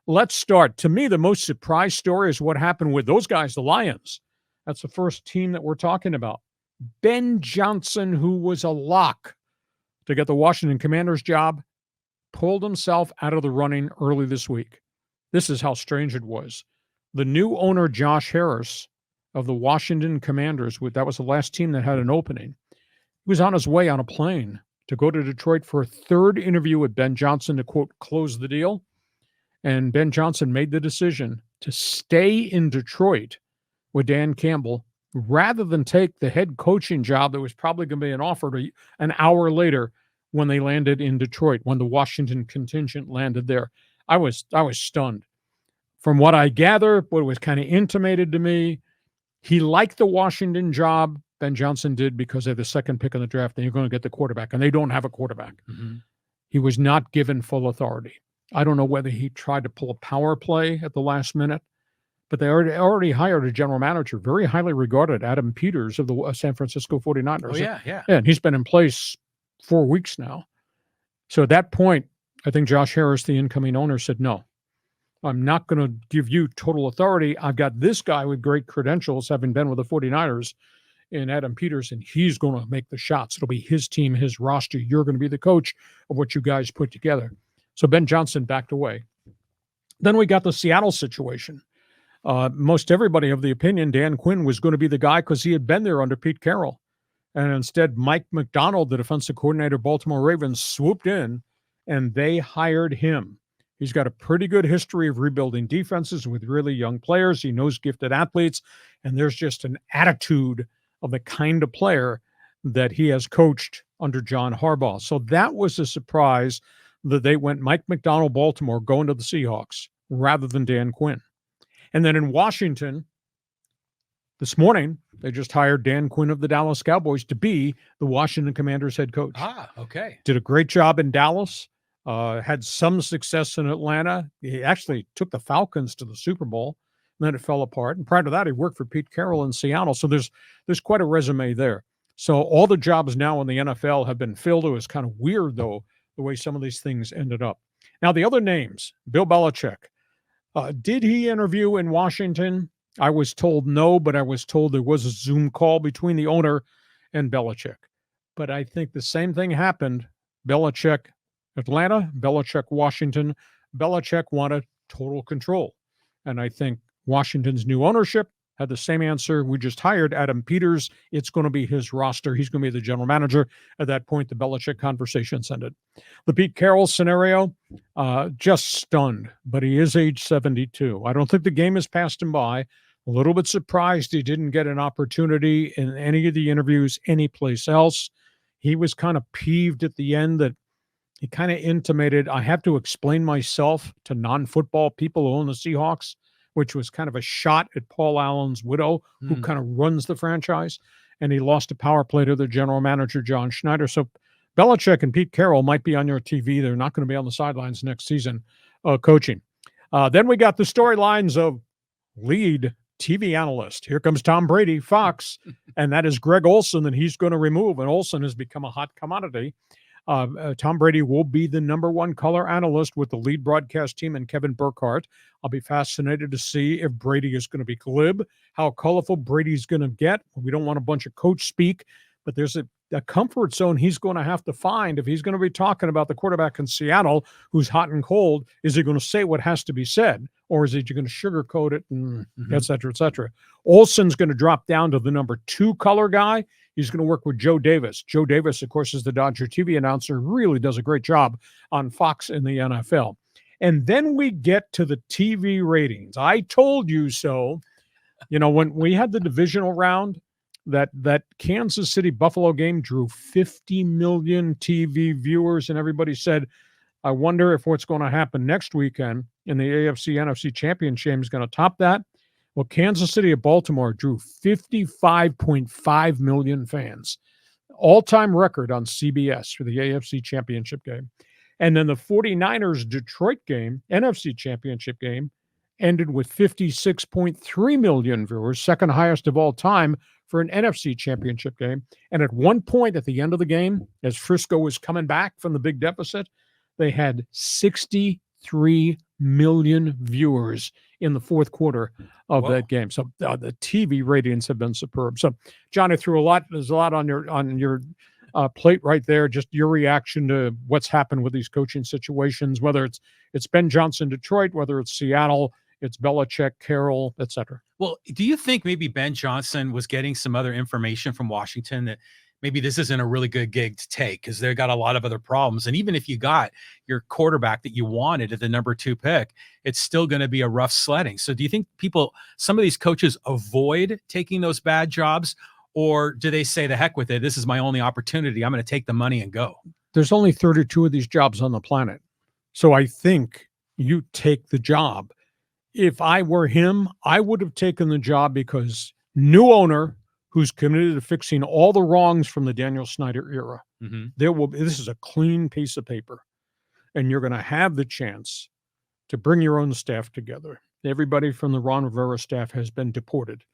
let's start. To me, the most surprise story is what happened with those guys, the Lions. That's the first team that we're talking about. Ben Johnson, who was a lock to get the Washington Commanders job, pulled himself out of the running early this week. This is how strange it was. The new owner, Josh Harris, of the Washington Commanders, that was the last team that had an opening. He was on his way on a plane to go to Detroit for a third interview with Ben Johnson to, quote, close the deal. And Ben Johnson made the decision to stay in Detroit with Dan Campbell rather than take the head coaching job that was probably going to be an offer an hour later when they landed in Detroit, when the Washington contingent landed there. I was stunned. From what I gather, what was kind of intimated to me, he liked the Washington job. Ben Johnson did because they had the second pick in the draft, and you're going to get the quarterback, and they don't have a quarterback. Mm-hmm. He was not given full authority. I don't know whether he tried to pull a power play at the last minute, but they already hired a general manager, very highly regarded, Adam Peters of the San Francisco 49ers. Oh, yeah. And he's been in place 4 weeks now. So at that point, I think Josh Harris, the incoming owner, said, no, I'm not going to give you total authority. I've got this guy with great credentials, having been with the 49ers, in Adam Peters, and he's going to make the shots. It'll be his team, his roster. You're going to be the coach of what you guys put together. So Ben Johnson backed away. Then we got the Seattle situation. Most everybody of the opinion Dan Quinn was going to be the guy because he had been there under Pete Carroll. And instead, Mike McDonald, the defensive coordinator of Baltimore Ravens, swooped in, and they hired him. He's got a pretty good history of rebuilding defenses with really young players. He knows gifted athletes, and there's just an attitude of the kind of player that he has coached under John Harbaugh. So that was a surprise that they went Mike McDonald, Baltimore, going to the Seahawks rather than Dan Quinn. And then in Washington, this morning, they just hired Dan Quinn of the Dallas Cowboys to be the Washington Commanders head coach. Ah, okay. Did a great job in Dallas, had some success in Atlanta. He actually took the Falcons to the Super Bowl. Then it fell apart. And prior to that, he worked for Pete Carroll in Seattle. So there's quite a resume there. So all the jobs now in the NFL have been filled. It was kind of weird, though, the way some of these things ended up. Now, the other names, Bill Belichick. Did he interview in Washington? I was told no, but I was told there was a Zoom call between the owner and Belichick. But I think the same thing happened. Belichick, Atlanta, Belichick, Washington. Belichick wanted total control. And I think Washington's new ownership had the same answer. We just hired Adam Peters. It's going to be his roster. He's going to be the general manager. At that point, the Belichick conversations ended. The Pete Carroll scenario, just stunned, but he is age 72. I don't think the game has passed him by. A little bit surprised he didn't get an opportunity in any of the interviews anyplace else. He was kind of peeved at the end that he kind of intimated, I have to explain myself to non-football people who own the Seahawks, which was kind of a shot at Paul Allen's widow, who kind of runs the franchise. And he lost a power play to the general manager, John Schneider. So Belichick and Pete Carroll might be on your TV. They're not going to be on the sidelines next season coaching. Then we got the storylines of lead TV analyst. Here comes Tom Brady, Fox, and that is Greg Olsen that he's going to remove. And Olsen has become a hot commodity. Tom Brady will be the number one color analyst with the lead broadcast team and Kevin Burkhardt. I'll be fascinated to see if Brady is going to be glib, how colorful Brady's going to get. We don't want a bunch of coach speak, but there's a comfort zone he's going to have to find if he's going to be talking about the quarterback in Seattle who's hot and cold. Is he going to say what has to be said, or is he going to sugarcoat it and et cetera, et cetera? Olsen's going to drop down to the number 2 color guy. He's going to work with Joe Davis. Joe Davis, of course, is the Dodger TV announcer, really does a great job on Fox in the NFL. And then we get to the TV ratings. I told you so. You know, when we had the divisional round, that Kansas City-Buffalo game drew 50 million TV viewers, and everybody said, I wonder if what's going to happen next weekend in the AFC-NFC Championship is going to top that. Well, Kansas City at Baltimore drew 55.5 million fans. All-time record on CBS for the AFC Championship game. And then the 49ers Detroit game, NFC Championship game, ended with 56.3 million viewers, second highest of all time for an NFC Championship game. And at one point at the end of the game, as Frisco was coming back from the big deficit, they had 63 million viewers in the fourth quarter of Whoa. that game. So the TV ratings have been superb. So, John, I threw there's a lot on your plate right there. Just your reaction to what's happened with these coaching situations, whether it's Ben Johnson, Detroit, whether it's Seattle, it's Belichick, Carroll, etc. Well, do you think maybe Ben Johnson was getting some other information from Washington that maybe this isn't a really good gig to take because they got a lot of other problems? And even if you got your quarterback that you wanted at the number 2 pick, it's still going to be a rough sledding. So do you think some of these coaches avoid taking those bad jobs, or do they say the heck with it? This is my only opportunity. I'm going to take the money and go. There's only 32 of these jobs on the planet. So I think you take the job. If I were him, I would have taken the job because new owner who's committed to fixing all the wrongs from the Daniel Snyder era. Mm-hmm. This is a clean piece of paper, and you're going to have the chance to bring your own staff together. Everybody from the Ron Rivera staff has been deported.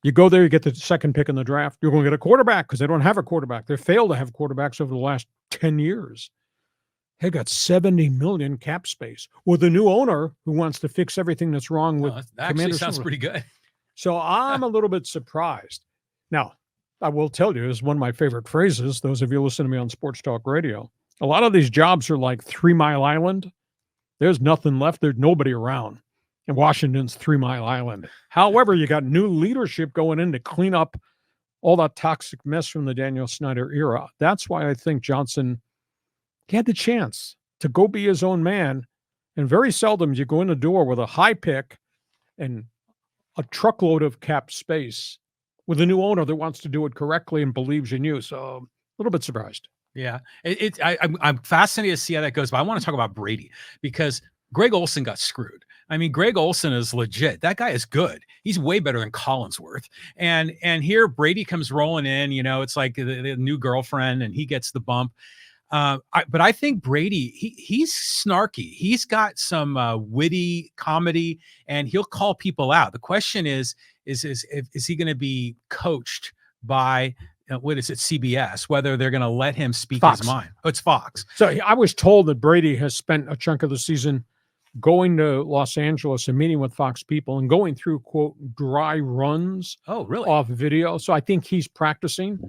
You go there, you get the second pick in the draft. You're going to get a quarterback because they don't have a quarterback. They failed to have quarterbacks over the last 10 years. They got $70 million cap space with a new owner who wants to fix everything that's wrong with that actually sounds pretty good. So I'm a little bit surprised. Now, I will tell you, it's one of my favorite phrases, those of you listening to me on Sports Talk Radio. A lot of these jobs are like 3 Mile Island. There's nothing left. There's nobody around. And Washington's 3 Mile Island. However, you got new leadership going in to clean up all that toxic mess from the Daniel Snyder era. That's why I think Johnson, he had the chance to go be his own man. And very seldom you go in the door with a high pick and a truckload of cap space with a new owner that wants to do it correctly and believes in you. So a little bit surprised. Yeah, I'm fascinated to see how that goes. But I want to talk about Brady because Greg Olsen got screwed. I mean, Greg Olsen is legit. That guy is good. He's way better than Collinsworth. And here Brady comes rolling in. You know, it's like the new girlfriend, and he gets the bump. But I think Brady, he's snarky. He's got some witty comedy, and he'll call people out. The question is he going to be coached by what is it, CBS? Whether they're going to let him speak Fox. his mind? Oh, it's Fox. So I was told that Brady has spent a chunk of the season going to Los Angeles and meeting with Fox people and going through, quote, dry runs. Oh, really? Off video. So I think he's practicing.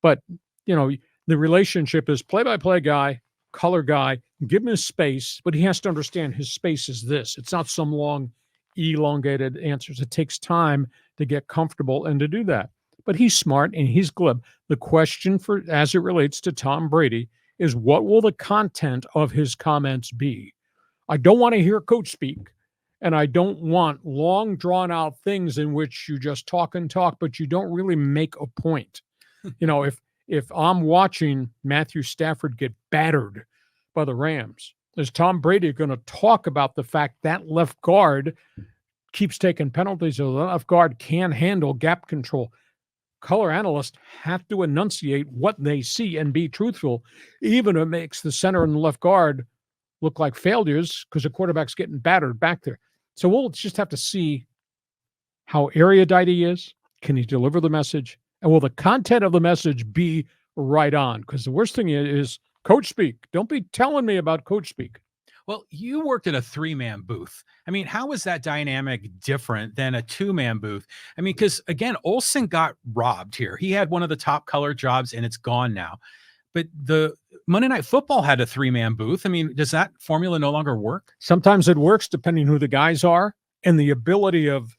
But, you know, the relationship is play-by-play guy, color guy, give him his space, but he has to understand his space is this. It's not some long, elongated answers. It takes time to get comfortable and to do that. But he's smart and he's glib. The question for, as it relates to Tom Brady, is what will the content of his comments be? I don't want to hear coach speak, and I don't want long, drawn-out things in which you just talk and talk, but you don't really make a point. You know, if I'm watching Matthew Stafford get battered by the Rams, is Tom Brady going to talk about the fact that left guard keeps taking penalties, or the left guard can handle gap control? Color analysts have to enunciate what they see and be truthful, even if it makes the center and the left guard look like failures because the quarterback's getting battered back there. So we'll just have to see how erudite he is. Can he deliver the message? And will the content of the message be right on? Because the worst thing is coach speak. Don't be telling me about coach speak. Well, you worked in a 3-man booth. I mean, how is that dynamic different than a 2-man booth? I mean, because again, Olsen got robbed here. He had one of the top color jobs and it's gone now. But the Monday Night Football had a 3-man booth. I mean, does that formula no longer work? Sometimes it works depending who the guys are and the ability of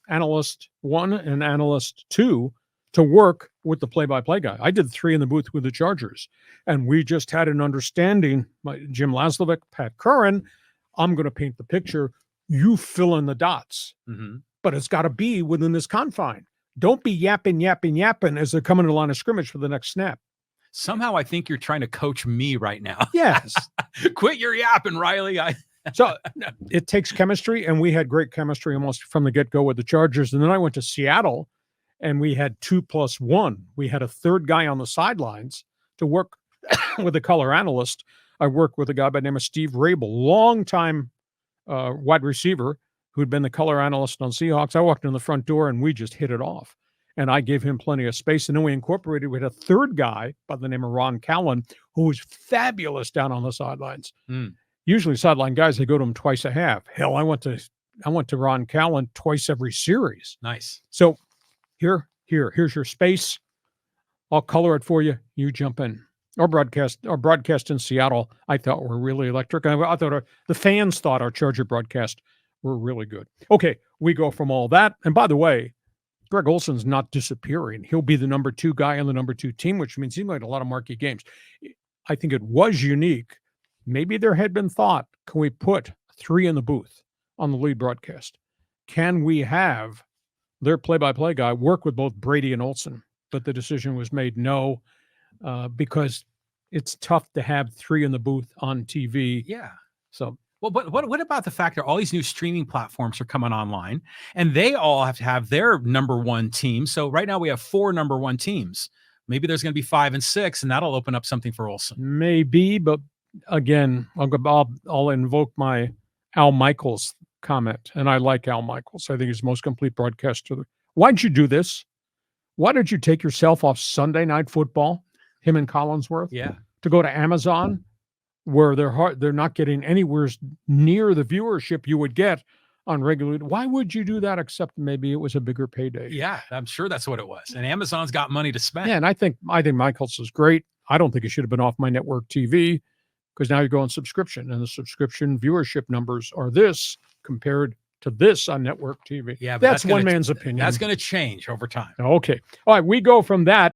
analyst 1 and analyst 2 to work with the play-by-play guy. I did 3 in the booth with the Chargers, and we just had an understanding. Jim Laslovic, Pat Curran, I'm going to paint the picture. You fill in the dots, but it's got to be within this confine. Don't be yapping as they're coming to the line of scrimmage for the next snap. Somehow I think you're trying to coach me right now. Yes. Quit your yapping, Riley. So it takes chemistry, and we had great chemistry almost from the get-go with the Chargers. And then I went to Seattle, and we had 2+1. We had a third guy on the sidelines to work with a color analyst. I worked with a guy by the name of Steve Rabel, longtime wide receiver who'd been the color analyst on Seahawks. I walked in the front door, and we just hit it off. And I gave him plenty of space. And then we had a third guy by the name of Ron Callan, who was fabulous down on the sidelines. Usually sideline guys, they go to him twice a half. Hell, I went to Ron Callan twice every series. Nice. So here's your space. I'll color it for you. You jump in. Our broadcast in Seattle, I thought were really electric. I thought the fans thought our Charger broadcast were really good. Okay, we go from all that. And by the way, Greg Olsen's not disappearing. He'll be the number 2 guy on the number 2 team, which means he made a lot of marquee games. I think it was unique. Maybe there had been thought, can we put 3 in the booth on the lead broadcast? Can we have their play-by-play guy work with both Brady and Olsen? But the decision was made no, because it's tough to have 3 in the booth on TV. Yeah. So, well, but what about the fact that all these new streaming platforms are coming online and they all have to have their number 1 team? So right now we have 4 number 1 teams. Maybe there's going to be 5 and 6, and that'll open up something for Olsen. Maybe, but again, I'll invoke my Al Michaels comment, and I like Al Michaels. I think he's the most complete broadcaster. Why'd you do this? Why did you take yourself off Sunday Night Football, him and Collinsworth, to go to Amazon, where they're not getting anywhere near the viewership you would get on regular? Why would you do that, except maybe it was a bigger payday? Yeah, I'm sure that's what it was. And Amazon's got money to spend. Yeah, and I think Michaels is great. I don't think it should have been off my network TV, because now you're going subscription, and the subscription viewership numbers are this compared to this on network TV. Yeah, but that's one man's opinion. That's going to change over time. Okay. All right, we go from that